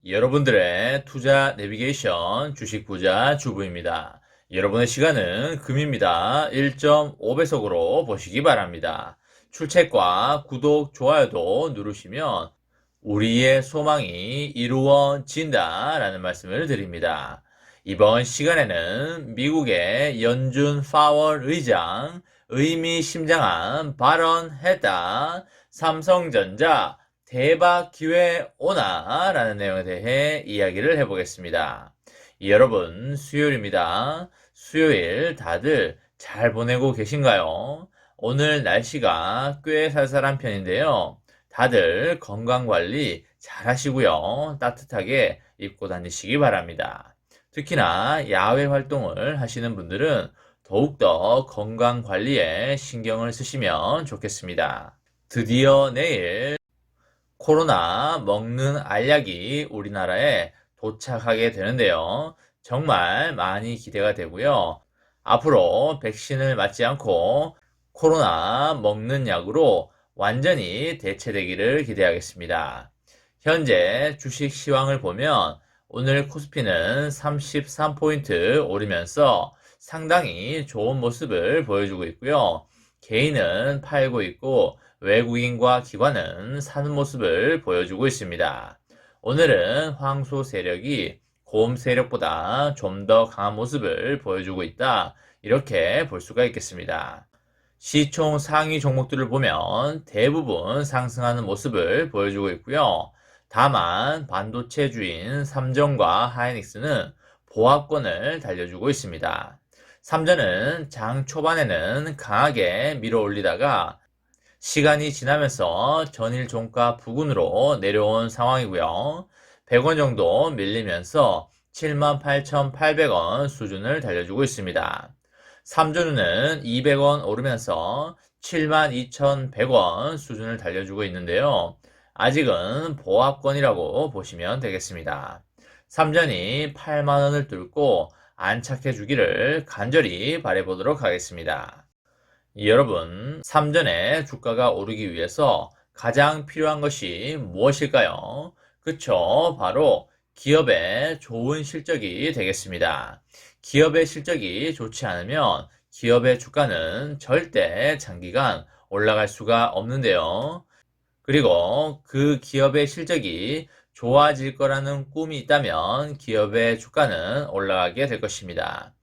여러분들의 투자 내비게이션 주식 부자 주부입니다. 여러분의 시간은 금입니다. 1.5배속으로 보시기 바랍니다. 출첵과 구독, 좋아요도 누르시면 우리의 소망이 이루어진다라는 말씀을 드립니다. 이번 시간에는 미국의 연준 파월 의장 의미심장한 발언했다. 삼성전자 대박 기회 오나? 라는 내용에 대해 이야기를 해보겠습니다. 여러분, 수요일입니다. 수요일 다들 잘 보내고 계신가요? 오늘 날씨가 꽤 쌀쌀한 편인데요. 다들 건강관리 잘 하시고요. 따뜻하게 입고 다니시기 바랍니다. 특히나 야외 활동을 하시는 분들은 더욱더 건강관리에 신경을 쓰시면 좋겠습니다. 드디어 내일 코로나 먹는 알약이 우리나라에 도착하게 되는데요. 정말 많이 기대가 되고요. 앞으로 백신을 맞지 않고 코로나 먹는 약으로 완전히 대체되기를 기대하겠습니다. 현재 주식 시황을 보면 오늘 코스피는 33포인트 오르면서 상당히 좋은 모습을 보여주고 있고요. 개인은 팔고 있고 외국인과 기관은 사는 모습을 보여주고 있습니다. 오늘은 황소 세력이 곰 세력보다 좀 더 강한 모습을 보여주고 있다. 이렇게 볼 수가 있겠습니다. 시총 상위 종목들을 보면 대부분 상승하는 모습을 보여주고 있고요. 다만 반도체주인 삼전과 하이닉스는 보합권을 달려주고 있습니다. 삼전은 장 초반에는 강하게 밀어 올리다가 시간이 지나면서 전일 종가 부근으로 내려온 상황이고요. 100원 정도 밀리면서 78,800원 수준을 달려주고 있습니다. 삼전은 200원 오르면서 72,100원 수준을 달려주고 있는데요. 아직은 보합권이라고 보시면 되겠습니다. 삼전이 8만원을 뚫고 안착해 주기를 간절히 바라보도록 하겠습니다. 여러분, 삼전에 주가가 오르기 위해서 가장 필요한 것이 무엇일까요? 그쵸? 바로 기업의 좋은 실적이 되겠습니다. 기업의 실적이 좋지 않으면 기업의 주가는 절대 장기간 올라갈 수가 없는데요. 그리고 그 기업의 실적이 좋아질 거라는 꿈이 있다면 기업의 주가는 올라가게 될 것입니다.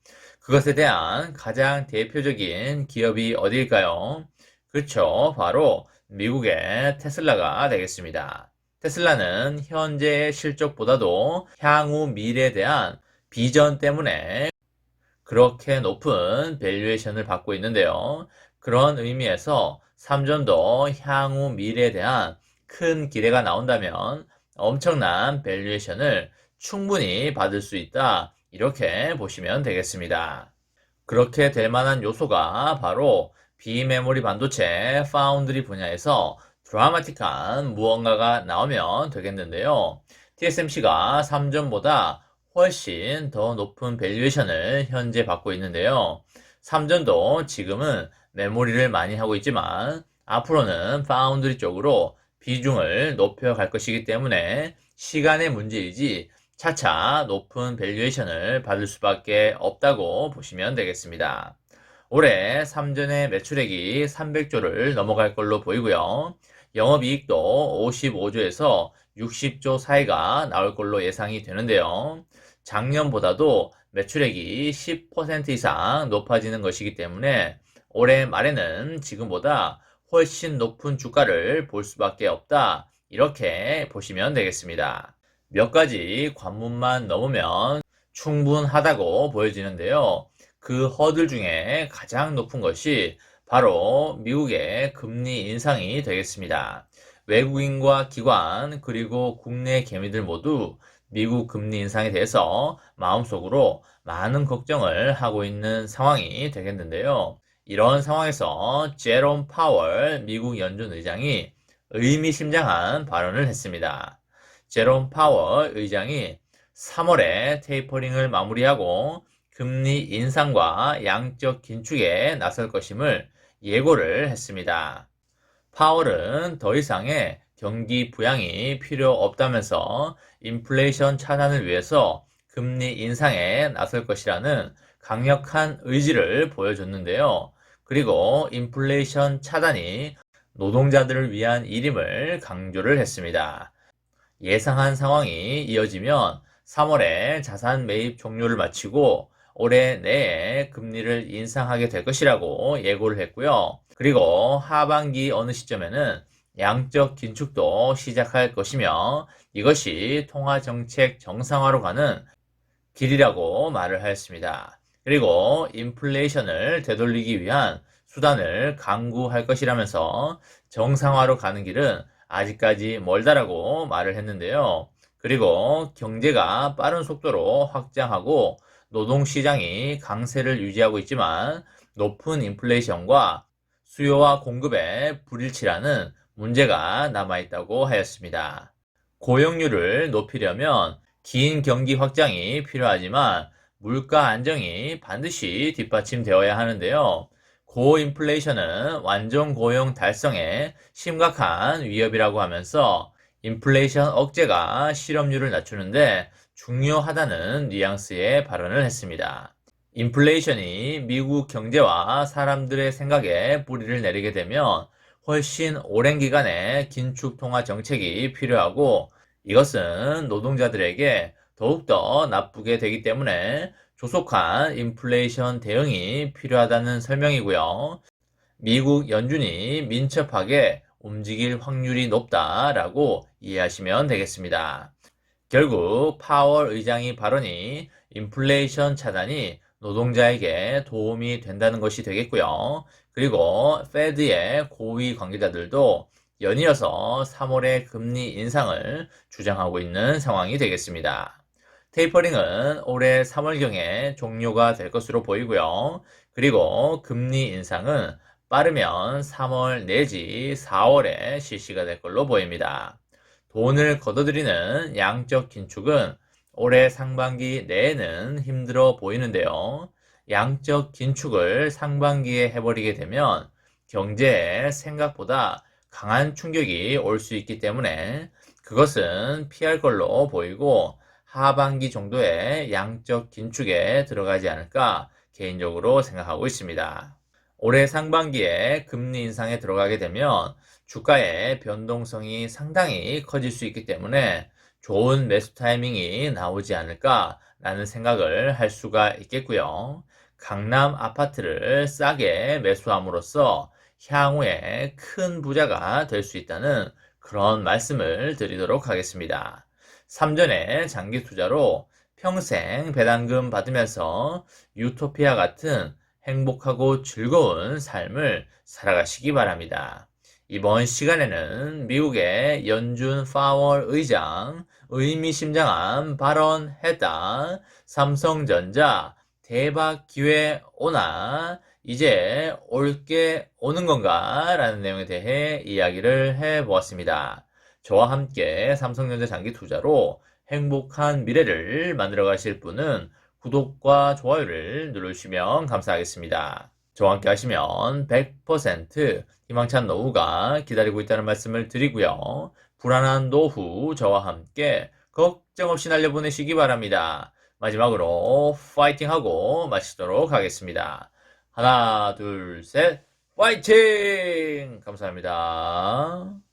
그것에 대한 가장 대표적인 기업이 어디일까요? 그렇죠. 바로 미국의 테슬라가 되겠습니다. 테슬라는 현재의 실적보다도 향후 미래에 대한 비전 때문에 그렇게 높은 밸류에이션을 받고 있는데요. 그런 의미에서 삼전도 향후 미래에 대한 큰 기대가 나온다면 엄청난 밸류에이션을 충분히 받을 수 있다. 이렇게 보시면 되겠습니다. 그렇게 될 만한 요소가 바로 비메모리 반도체 파운드리 분야에서 드라마틱한 무언가가 나오면 되겠는데요. TSMC가 3전보다 훨씬 더 높은 밸류에이션을 현재 받고 있는데요. 삼전도 지금은 메모리를 많이 하고 있지만 앞으로는 파운드리 쪽으로 비중을 높여갈 것이기 때문에 시간의 문제이지 차차 높은 밸류에이션을 받을 수밖에 없다고 보시면 되겠습니다. 올해 삼전의 매출액이 300조를 넘어갈 걸로 보이고요. 영업이익도 55조에서 60조 사이가 나올 걸로 예상이 되는데요. 작년보다도 매출액이 10% 이상 높아지는 것이기 때문에 올해 말에는 지금보다 훨씬 높은 주가를 볼 수밖에 없다. 이렇게 보시면 되겠습니다. 몇 가지 관문만 넘으면 충분하다고 보여지는데요. 그 허들 중에 가장 높은 것이 바로 미국의 금리 인상이 되겠습니다. 외국인과 기관 그리고 국내 개미들 모두 미국 금리 인상에 대해서 마음속으로 많은 걱정을 하고 있는 상황이 되겠는데요. 이런 상황에서 제롬 파월 미국 연준 의장이 의미심장한 발언을 했습니다. 제롬 파월 의장이 3월에 테이퍼링을 마무리하고 금리 인상과 양적 긴축에 나설 것임을 예고를 했습니다. 파월은 더 이상의 경기 부양이 필요 없다면서 인플레이션 차단을 위해서 금리 인상에 나설 것이라는 강력한 의지를 보여줬는데요. 그리고 인플레이션 차단이 노동자들을 위한 일임을 강조를 했습니다. 예상한 상황이 이어지면 3월에 자산 매입 종료를 마치고 올해 내에 금리를 인상하게 될 것이라고 예고를 했고요. 그리고 하반기 어느 시점에는 양적 긴축도 시작할 것이며 이것이 통화정책 정상화로 가는 길이라고 말을 하였습니다. 그리고 인플레이션을 되돌리기 위한 수단을 강구할 것이라면서 정상화로 가는 길은 아직까지 멀다라고 말을 했는데요. 그리고 경제가 빠른 속도로 확장하고 노동시장이 강세를 유지하고 있지만 높은 인플레이션과 수요와 공급의 불일치라는 문제가 남아있다고 하였습니다. 고용률을 높이려면 긴 경기 확장이 필요하지만 물가 안정이 반드시 뒷받침되어야 하는데요. 고인플레이션은 완전 고용 달성에 심각한 위협이라고 하면서 인플레이션 억제가 실업률을 낮추는데 중요하다는 뉘앙스의 발언을 했습니다. 인플레이션이 미국 경제와 사람들의 생각에 뿌리를 내리게 되면 훨씬 오랜 기간의 긴축 통화 정책이 필요하고 이것은 노동자들에게 더욱더 나쁘게 되기 때문에 조속한 인플레이션 대응이 필요하다는 설명이고요. 미국 연준이 민첩하게 움직일 확률이 높다라고 이해하시면 되겠습니다. 결국 파월 의장의 발언이 인플레이션 차단이 노동자에게 도움이 된다는 것이 되겠고요. 그리고 페드의 고위 관계자들도 연이어서 3월의 금리 인상을 주장하고 있는 상황이 되겠습니다. 테이퍼링은 올해 3월경에 종료가 될 것으로 보이고요. 그리고 금리 인상은 빠르면 3월 내지 4월에 실시가 될 걸로 보입니다. 돈을 걷어들이는 양적 긴축은 올해 상반기 내에는 힘들어 보이는데요. 양적 긴축을 상반기에 해버리게 되면 경제에 생각보다 강한 충격이 올 수 있기 때문에 그것은 피할 걸로 보이고 하반기 정도의 양적 긴축에 들어가지 않을까 개인적으로 생각하고 있습니다. 올해 상반기에 금리 인상에 들어가게 되면 주가의 변동성이 상당히 커질 수 있기 때문에 좋은 매수 타이밍이 나오지 않을까라는 생각을 할 수가 있겠고요. 강남 아파트를 싸게 매수함으로써 향후에 큰 부자가 될 수 있다는 그런 말씀을 드리도록 하겠습니다. 3전의 장기 투자로 평생 배당금 받으면서 유토피아 같은 행복하고 즐거운 삶을 살아가시기 바랍니다. 이번 시간에는 미국의 연준 파월 의장 의미심장한 발언했다. 삼성전자 대박 기회 오나 이제 올게 오는 건가? 라는 내용에 대해 이야기를 해보았습니다. 저와 함께 삼성전자 장기 투자로 행복한 미래를 만들어 가실 분은 구독과 좋아요를 눌러주시면 감사하겠습니다. 저와 함께 하시면 100% 희망찬 노후가 기다리고 있다는 말씀을 드리고요. 불안한 노후 저와 함께 걱정 없이 날려보내시기 바랍니다. 마지막으로 파이팅하고 마치도록 하겠습니다. 하나, 둘, 셋, 파이팅! 감사합니다.